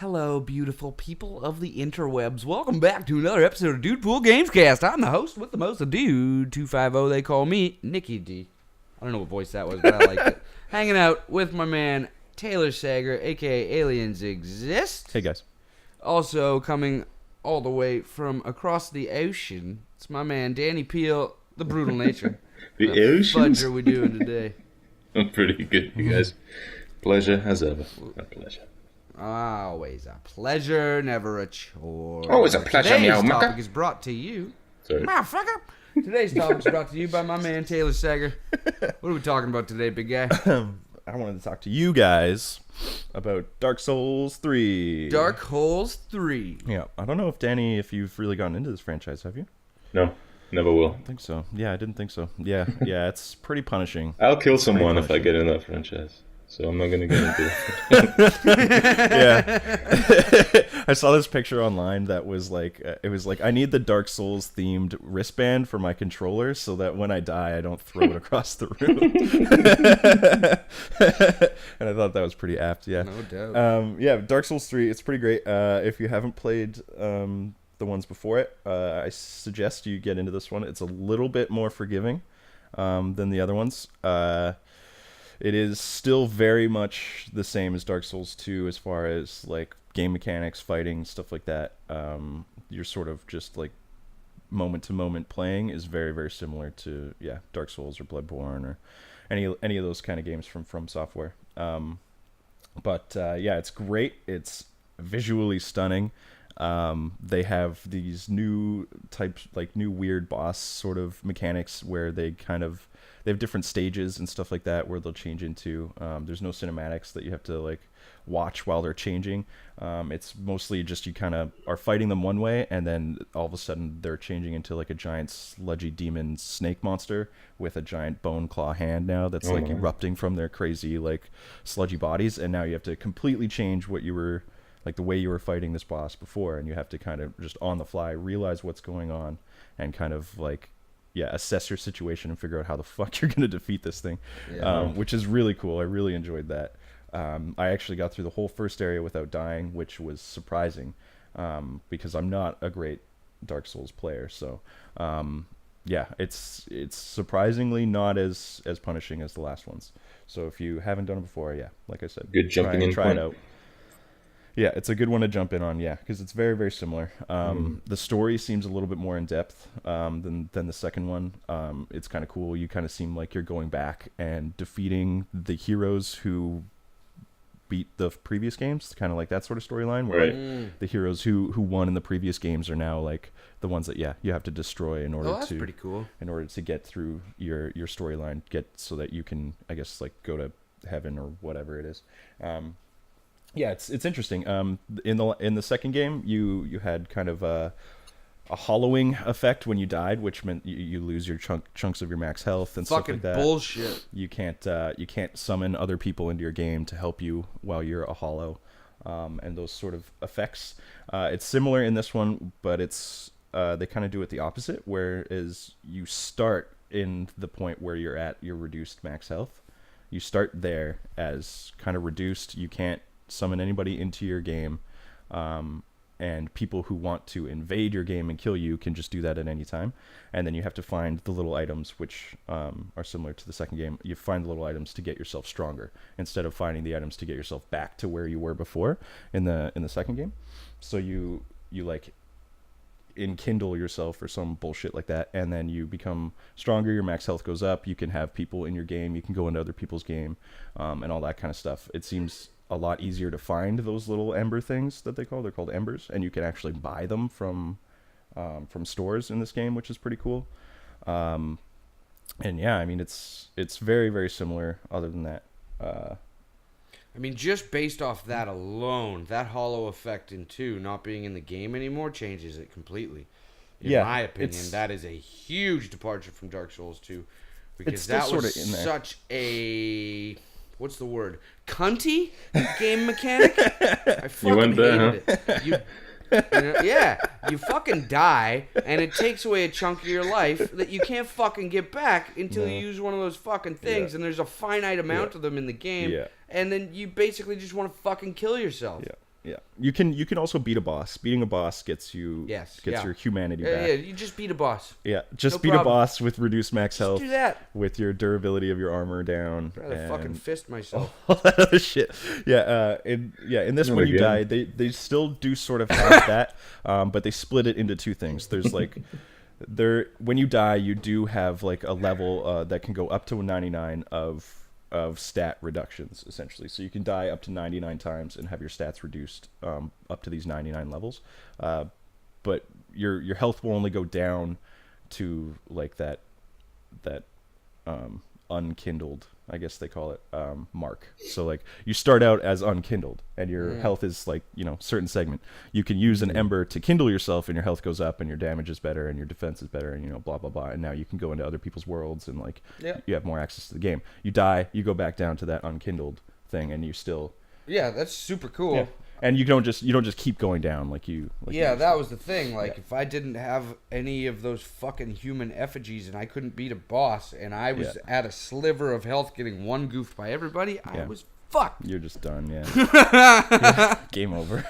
Hello, beautiful people of the interwebs. Welcome back to another episode of DUDEPOOL Gamescast. I'm the host with the most, a dude. 250, they call me Nicky D. I don't know what voice that was, but I liked it. Hanging out with my man, Taylor Sager, a.k.a. Aliens Exist. Hey, guys. Also coming all the way from across the ocean, it's my man, Danny Peel, the Brutal Nature. The ocean? What are we doing today? I'm pretty good, you guys. Pleasure as ever. A pleasure. Always a pleasure, never a chore. Always a pleasure, Today's meow topic mucker. is brought to you. Sorry. Motherfucker. Today's topic is brought to you by my man Taylor Sager. What are we talking about today, big guy? I wanted to talk to you guys about Dark Souls 3. Dark Holes 3. Yeah, I don't know if you've really gotten into this franchise, have you? No, never will. I don't think so. Yeah, I didn't think so. Yeah, it's pretty punishing. I'll kill someone if I get in that franchise. So I'm not going to get into it. Yeah. I saw this picture online that was like, it was like, I need the Dark Souls themed wristband for my controller so that when I die, I don't throw it across the room. And I thought that was pretty apt, yeah. No doubt. Yeah, Dark Souls 3, it's pretty great. If you haven't played the ones before it, I suggest you get into this one. It's a little bit more forgiving than the other ones. It is still very much the same as Dark Souls 2 as far as like game mechanics, fighting, stuff like that. You're sort of just like moment to moment playing is very, very similar to Dark Souls or Bloodborne or any of those kind of games from Software. But it's great. It's visually stunning. They have these new types, like new weird boss sort of mechanics where they have different stages and stuff like that where they'll change into. There's no cinematics that you have to like watch while they're changing. It's mostly just you kind of are fighting them one way and then all of a sudden they're changing into like a giant sludgy demon snake monster with a giant bone claw hand now that's erupting from their crazy like sludgy bodies, and now you have to completely change what you were like the way you were fighting this boss before, and you have to kind of just on the fly realize what's going on and kind of like assess your situation and figure out how the fuck you're going to defeat this thing, which is really cool. I really enjoyed that. I actually got through the whole first area without dying, which was surprising because I'm not a great Dark Souls player. So it's surprisingly not as punishing as the last ones. So if you haven't done it before, like I said, good jumping in try point. it out. Yeah, it's a good one to jump in on, because it's very, very similar. The story seems a little bit more in-depth than the second one. It's kind of cool. You kind of seem like you're going back and defeating the heroes who beat the previous games, kind of like that sort of storyline, where like, the heroes who won in the previous games are now like the ones that you have to destroy in order that's pretty cool. In order to get through your storyline, so that you can, I guess, like go to heaven or whatever it is. Yeah, it's interesting. In the second game, you had kind of a hollowing effect when you died, which meant you lose your chunks of your max health and stuff like that. Fucking bullshit. You can't summon other people into your game to help you while you're a hollow, and those sort of effects. It's similar in this one, but it's they kind of do it the opposite, whereas you start in the point where you're at your reduced max health. You start there as kind of reduced. You can't summon anybody into your game, and people who want to invade your game and kill you can just do that at any time. And then you have to find the little items, which are similar to the second game. You find the little items to get yourself stronger instead of finding the items to get yourself back to where you were before in the second game. So you like enkindle yourself or some bullshit like that, and then you become stronger. Your max health goes up. You can have people in your game. You can go into other people's game, and all that kind of stuff. It seems a lot easier to find those little ember things that they're called embers, and you can actually buy them from stores in this game, which is pretty cool. And I mean it's very, very similar other than that. I mean, just based off that alone, that hollow effect in 2 not being in the game anymore changes it completely. In my opinion, that is a huge departure from Dark Souls 2, because that was in there. Such a, what's the word, cunty game mechanic. I fucking hated it. You fucking die, and it takes away a chunk of your life that you can't fucking get back until you use one of those fucking things, and there's a finite amount of them in the game, and then you basically just want to fucking kill yourself. Yeah, you can also beat a boss. Beating a boss gets you your humanity back. Yeah, you just beat a boss. Yeah, just No beat problem. a boss with reduced max Just health. do that. With your durability of your armor down. I'd rather fucking fist myself. All that other shit. Yeah, in this No, when you again. die, they still do sort of have that, but they split it into two things. There's like when you die, you do have like a level that can go up to 99 of stat reductions, essentially. So you can die up to 99 times and have your stats reduced up to these 99 levels. But your health will only go down to like that unkindled, I guess they call it, mark. So like you start out as unkindled and your health is like, certain segment. You can use an ember to kindle yourself and your health goes up and your damage is better and your defense is better and blah blah blah, and now you can go into other people's worlds and like you have more access to the game. You die, you go back down to that unkindled thing and you still That's super cool. and you don't just keep going down like that was the thing. Like, if I didn't have any of those fucking human effigies and I couldn't beat a boss and I was at a sliver of health getting one goofed by everybody, I was fucked. You're just done, yeah. Game over.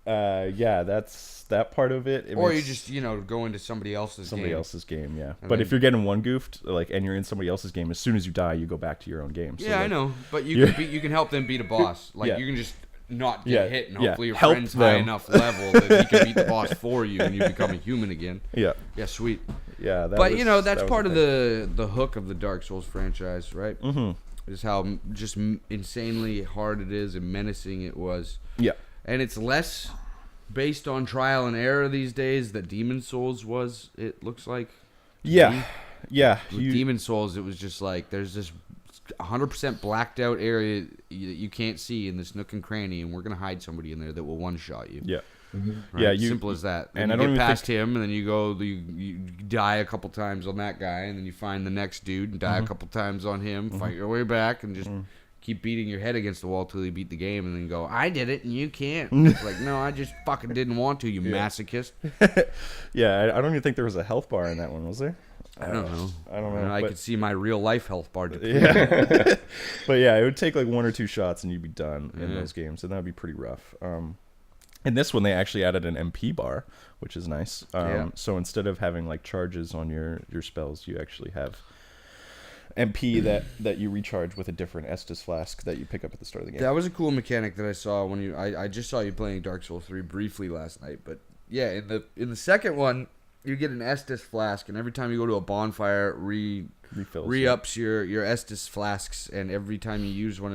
That's that part of it. Or you just, go into somebody else's game, yeah. But if you're getting one goofed, like, and you're in somebody else's game, as soon as you die, you go back to your own game. So, I know. But you can help them beat a boss. Like, you can just not get hit, and hopefully your friend's high enough level that he can beat the boss for you, and you become a human again. Yeah, sweet. Yeah, that's part of the hook of the Dark Souls franchise, right? Mm-hmm. Is how just insanely hard it is and menacing it was. Yeah, and it's less based on trial and error these days that Demon Souls was. It looks like. Yeah. With Demon Souls, it was just like there's this 100% blacked out area that you can't see in this nook and cranny, and we're gonna hide somebody in there that will one shot you. Yeah. Right? Yeah, simple as that. And you get past him, and then you die a couple times on that guy, and then you find the next dude and die a couple times on him. Fight your way back, and just keep beating your head against the wall till you beat the game, and then go, I did it, and you can't. It's like, no, I just fucking didn't want to, you masochist. Yeah, I don't even think there was a health bar in that one, was there? I don't know. I could see my real life health bar. Yeah. But yeah, it would take like one or two shots and you'd be done in those games, and that would be pretty rough. In this one, they actually added an MP bar, which is nice. So instead of having like charges on your spells, you actually have MP that you recharge with a different Estus flask that you pick up at the start of the game. That was a cool mechanic that I saw when I just saw you playing Dark Souls 3 briefly last night, but yeah, in the second one, you get an Estus flask, and every time you go to a bonfire, re-ups your Estus flasks, and every time you use one,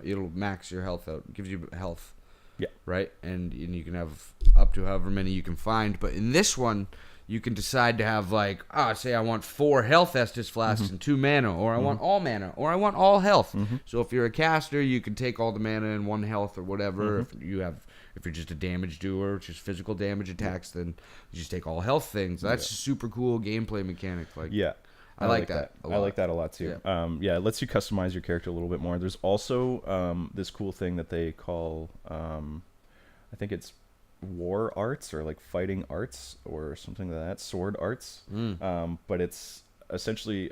it'll max your health out. It gives you health. Yeah. Right? And you can have up to however many you can find. But in this one, you can decide to have like, say I want 4 health Estus flasks and 2 mana, or I want all mana, or I want all health. So if you're a caster, you can take all the mana and 1 health or whatever. If you're just a damage doer, just physical damage attacks, then you just take all health things. That's a super cool gameplay mechanic. Like, I like that a lot. I like that a lot too. It lets you customize your character a little bit more. There's also this cool thing that they call, I think it's war arts or like fighting arts or something like that, sword arts. But it's essentially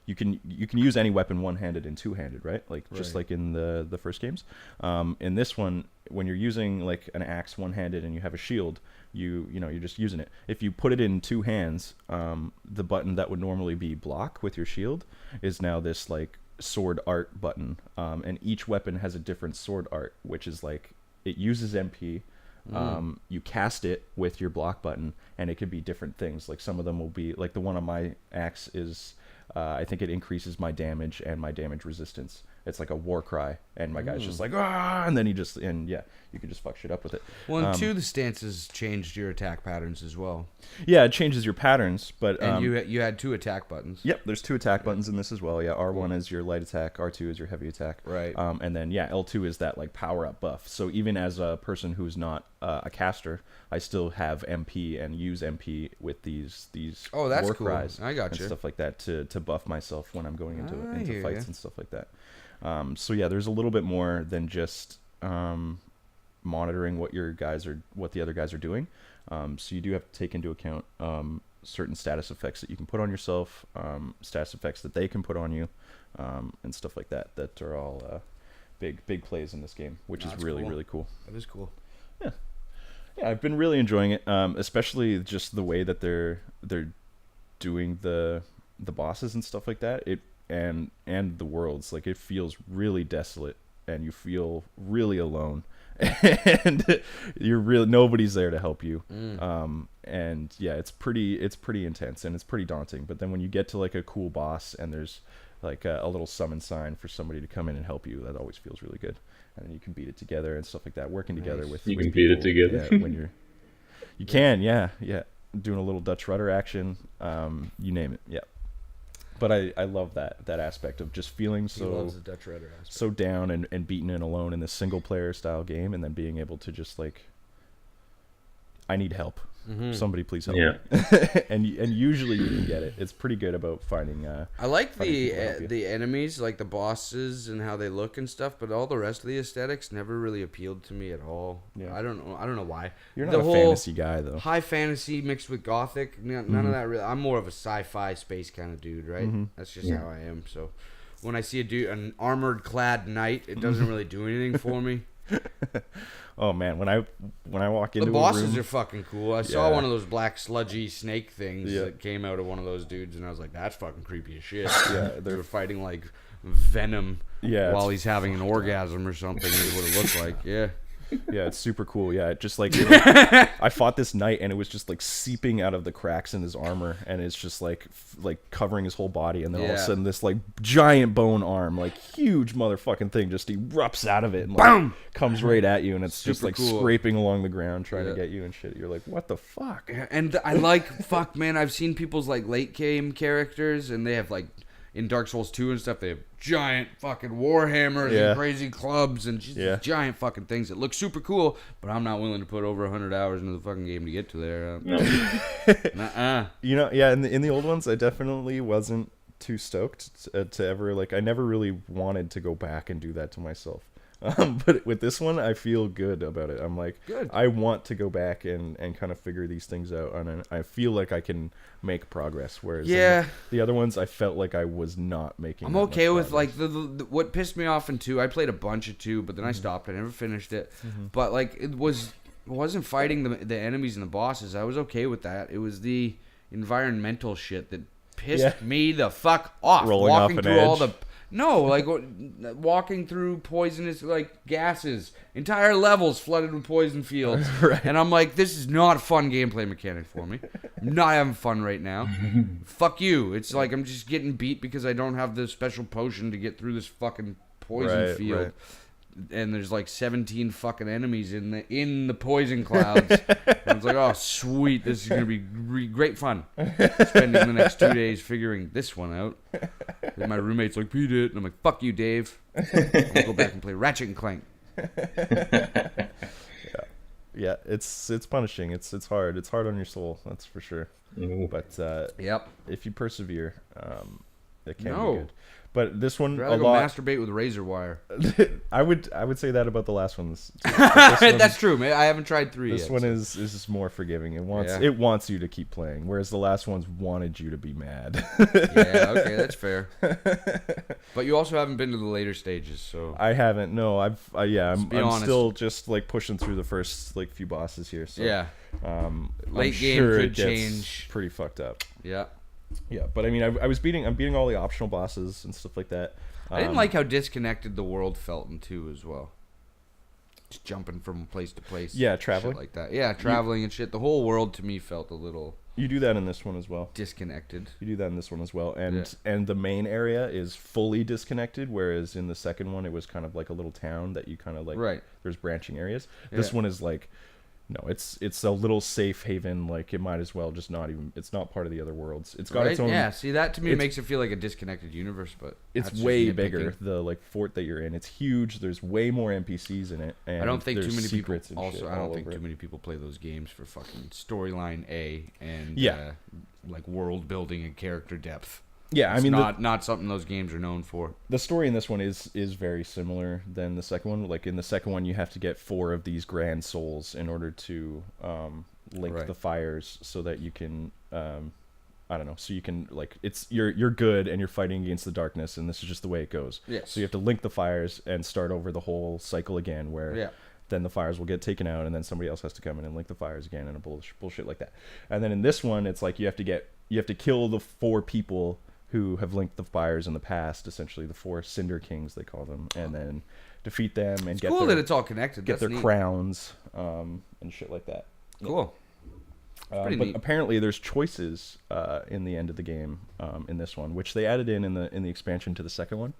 you can use any weapon one-handed and two-handed, right? Just like in the first games. In this one, when you're using like an axe one-handed and you have a shield, you're just using it. If you put it in 2 hands, the button that would normally be block with your shield is now this like sword art button, and each weapon has a different sword art, which is like it uses MP. You cast it with your block button, and it could be different things. Like some of them will be like the one on my axe is I think it increases my damage and my damage resistance. It's like a war cry, and my guy's just like, and then you can just fuck shit up with it. Well, and 2, the stances changed your attack patterns as well. Yeah, it changes your patterns, but and you had 2 attack buttons. Yep, there's 2 attack buttons in this as well. Yeah, R1 is your light attack, R2 is your heavy attack. Right. And then L2 is that like power up buff. So even as a person who's not a caster, I still have MP and use MP with these that's war cool. cries I got and you. stuff like that to buff myself when I'm going into fights ya. and stuff like that. So yeah, there's a little bit more than just monitoring what the other guys are doing. So you do have to take into account certain status effects that you can put on yourself, status effects that they can put on you, and stuff like that. That are all big plays in this game, which is That's really cool. really cool. That is cool. Yeah, I've been really enjoying it, especially just the way that they're doing the bosses and stuff like that. It and the worlds, like, it feels really desolate, and you feel really alone, and you're really nobody's there to help you. And yeah, it's pretty intense, and it's pretty daunting. But then when you get to like a cool boss, and there's like a little summon sign for somebody to come in and help you, that always feels really good. And then you can beat it together and stuff like that. Working together with You with can beat it people, together. yeah, when you can, yeah, doing a little Dutch rudder action, you name it, yeah. But I love that aspect of just feeling He loves the Dutch Rudder aspect. so down and beaten and alone in this single player style game, and then being able to just like, I need help. Somebody please help Yeah. me. and usually you can get it. It's pretty good about finding. I like finding people to help you. the enemies, like the bosses and how they look and stuff, but all the rest of the aesthetics never really appealed to me at all. Yeah. I don't know why. You're The not a whole fantasy guy though. High fantasy mixed with gothic, none of that really. I'm more of a sci-fi space kind of dude, right? That's just how I am. So when I see an armored clad knight, it doesn't really do anything for me. Oh man, when I walk into The bosses a room, are fucking cool. I saw Yeah. one of those black sludgy snake things Yeah. that came out of one of those dudes, and I was like, "That's fucking creepy as shit." Yeah, they were fighting like Venom Yeah, while it's he's having an orgasm or something. Is what it looked like. Yeah. yeah, it's super cool. Yeah, it just like I fought this knight, and it was just like seeping out of the cracks in his armor, and it's just like covering his whole body, and then all of a Yeah. sudden this like giant bone arm, like huge motherfucking thing, just erupts out of it and Boom! comes right at you, and it's just Super like cool. scraping along the ground trying to Yeah. get you and shit. You're like, what the fuck? And I like, fuck, man, I've seen people's like late game characters, and they have like in Dark Souls 2 and stuff, they have giant fucking warhammers Yeah. and crazy clubs and just Yeah. giant fucking things that look super cool, but I'm not willing to put over 100 hours into the fucking game to get to there. Nuh-uh. You know, yeah, in the old ones, I definitely wasn't too stoked to ever, like, I never really wanted to go back and do that to myself. But with this one, I feel good about it. I'm like, Good. I want to go back and kind of figure these things out, and I feel like I can make progress. Whereas in Yeah. the other ones, I felt like I was not making. I'm that okay much with progress. like the what pissed me off in 2. I played a bunch of 2, but then Mm-hmm. I stopped. I never finished it. But like it wasn't fighting the enemies and the bosses. I was okay with that. It was the environmental shit that pissed me the fuck off. Rolling off walking an through all edge. the like walking through poisonous like gases, entire levels flooded with poison fields, Right. and I'm like, this is not a fun gameplay mechanic for me. I'm not having fun right now. Fuck you. It's like I'm just getting beat because I don't have the special potion to get through this fucking poison Right, field. right. And there's like 17 fucking enemies in the poison clouds. And it's like, oh sweet, this is gonna be great fun. Spending the next 2 days figuring this one out. And my roommate's like, beat it, and I'm like, fuck you, Dave. I'm gonna go back and play Ratchet and Clank. Yeah, it's punishing. It's hard. It's hard on your soul. That's for sure. Ooh. But Yep. if you persevere, it can No. be good. But this one, I'd a rather go lot. masturbate with razor wire. I would say that about the last ones. Too. But this one- That's true, man. I haven't tried 3 This yet. one so- is just more forgiving. It wants Yeah. it wants you to keep playing, whereas the last ones wanted you to be mad. Yeah, okay, that's fair. But you also haven't been to the later stages, so I haven't. No, I'm be I'm honest. still just like pushing through the first like few bosses here. So, yeah, Late I'm game sure could it gets change. pretty fucked up. yeah. Yeah, but I mean, I'm beating all the optional bosses and stuff like that. I didn't like how disconnected the world felt in 2 as well. Just jumping from place to place. Yeah, shit traveling. like that. Yeah, traveling and shit. The whole world to me felt a little You do that in this one as well. disconnected. You do that in this one as well, and Yeah. and the main area is fully disconnected, whereas in the second one it was kind of like a little town that you kind of like. Right. There's branching areas. This Yeah. one is like, no, it's a little safe haven. Like it might as well just not even. It's not part of the other worlds. It's got Right? its own. Yeah, see, that to me it's- makes it feel like a disconnected universe, but It's that's just way nitpicking. bigger. The like fort that you're in, it's huge. There's way more NPCs in it. And I don't think too there's many people. secrets and Also, shit I don't all think over too it. many people play those games for fucking storyline A and Yeah. like world building and character depth. Yeah, I It's mean not something those games are known for. the story in this one is very similar than the second one. Like in the second one, you have to get 4 of these grand souls in order to link Right. the fires so that you can I don't know. So you can like you're good and you're fighting against the darkness, and this is just the way it goes. Yes. So you have to link the fires and start over the whole cycle again, where then the fires will get taken out, and then somebody else has to come in and link the fires again, and a bullshit like that. And then in this one, it's like you have to kill the 4 people who have linked the fires in the past, essentially the 4 Cinder Kings they call them, and then defeat them and cool that it's all connected. Get their crowns and shit like that. Cool. But neat. Apparently there's choices in the end of the game in this one, which they added in the expansion to the second one,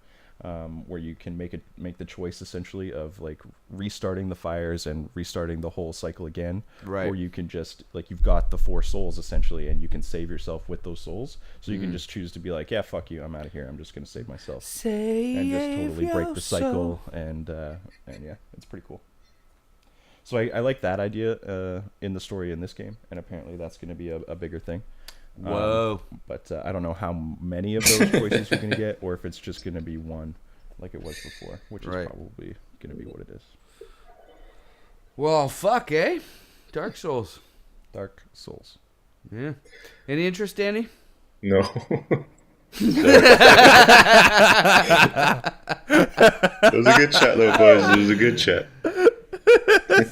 where you can make the choice essentially of like restarting the fires and restarting the whole cycle again, right? Or you can just like you've got the 4 souls essentially, and you can save yourself with those souls. So you can just choose to be like, yeah, fuck you, I'm out of here. I'm just gonna save myself and just totally break the cycle. And yeah, it's pretty cool. So I like that idea in the story in this game, and apparently that's going to be a bigger thing. Whoa. But I don't know how many of those choices you're going to get, or if it's just going to be one like it was before, which is probably going to be what it is. Well, fuck, eh? Dark Souls. Dark Souls. Yeah. Any interest, Danny? No. It was a good chat, though, boys. It was a good chat.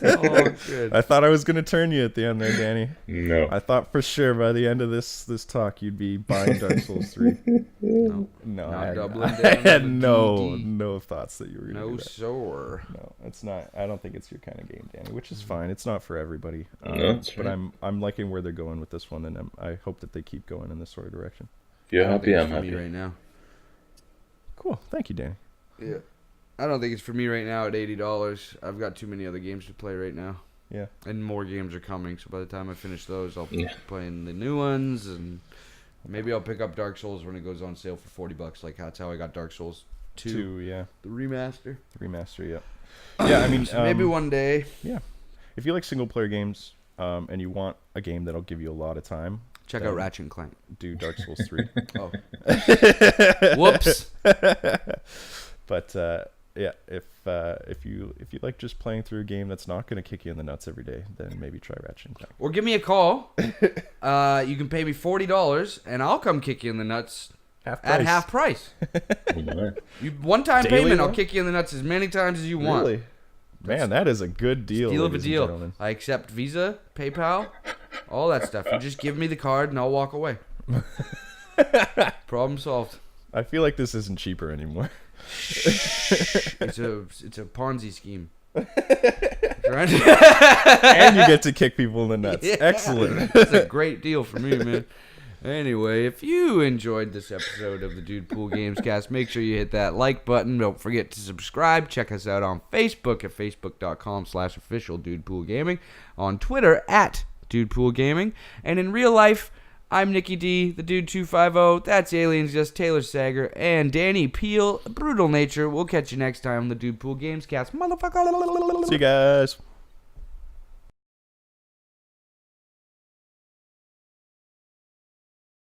Oh, good. I thought I was going to turn you at the end there, Danny. No. I thought for sure by the end of this talk you'd be buying Dark Souls 3. No. I DD. had no thoughts that you were going to do that. Sir. No, it's not. I don't think it's your kind of game, Danny, which is fine. It's not for everybody. But I'm liking where they're going with this one, and I hope that they keep going in this sort of direction. If you're happy, I'm happy happy. right now. Cool. Thank you, Danny. Yeah. I don't think it's for me right now at $80. I've got too many other games to play right now. Yeah. And more games are coming, so by the time I finish those, I'll be playing the new ones, and maybe I'll pick up Dark Souls when it goes on sale for $40. Like that's how I got Dark Souls 2. Yeah. The remaster. Yeah. Yeah, I mean, so maybe one day. Yeah. If you like single player games, and you want a game that'll give you a lot of time, check out Ratchet and Clank. Do Dark Souls 3. Oh. Whoops. But yeah, if you like just playing through a game that's not going to kick you in the nuts every day, then maybe try Ratchet and Clank. Or give me a call. You can pay me $40, and I'll come kick you in the nuts at half price. One-time payment, though? I'll kick you in the nuts as many times as you want. Really? Man, that is a good deal. Deal of a ladies and deal. gentlemen. I accept Visa, PayPal, all that stuff. You just give me the card, and I'll walk away. Problem solved. I feel like this isn't cheaper anymore. It's a Ponzi scheme. And you get to kick people in the nuts. Yeah. Excellent. It's a great deal for me, man. Anyway, if you enjoyed this episode of the Dude Pool Gamescast, make sure you hit that like button. Don't forget to subscribe. Check us out on Facebook at facebook.com/official DudePoolGaming, on Twitter at DudePoolGaming, and in real life, I'm Nicky D, the Dude 250. That's Aliens Just Taylor Sager and Danny Peel, Brutal Nature. We'll catch you next time on the Dude Pool Gamescast, motherfucker. See you guys.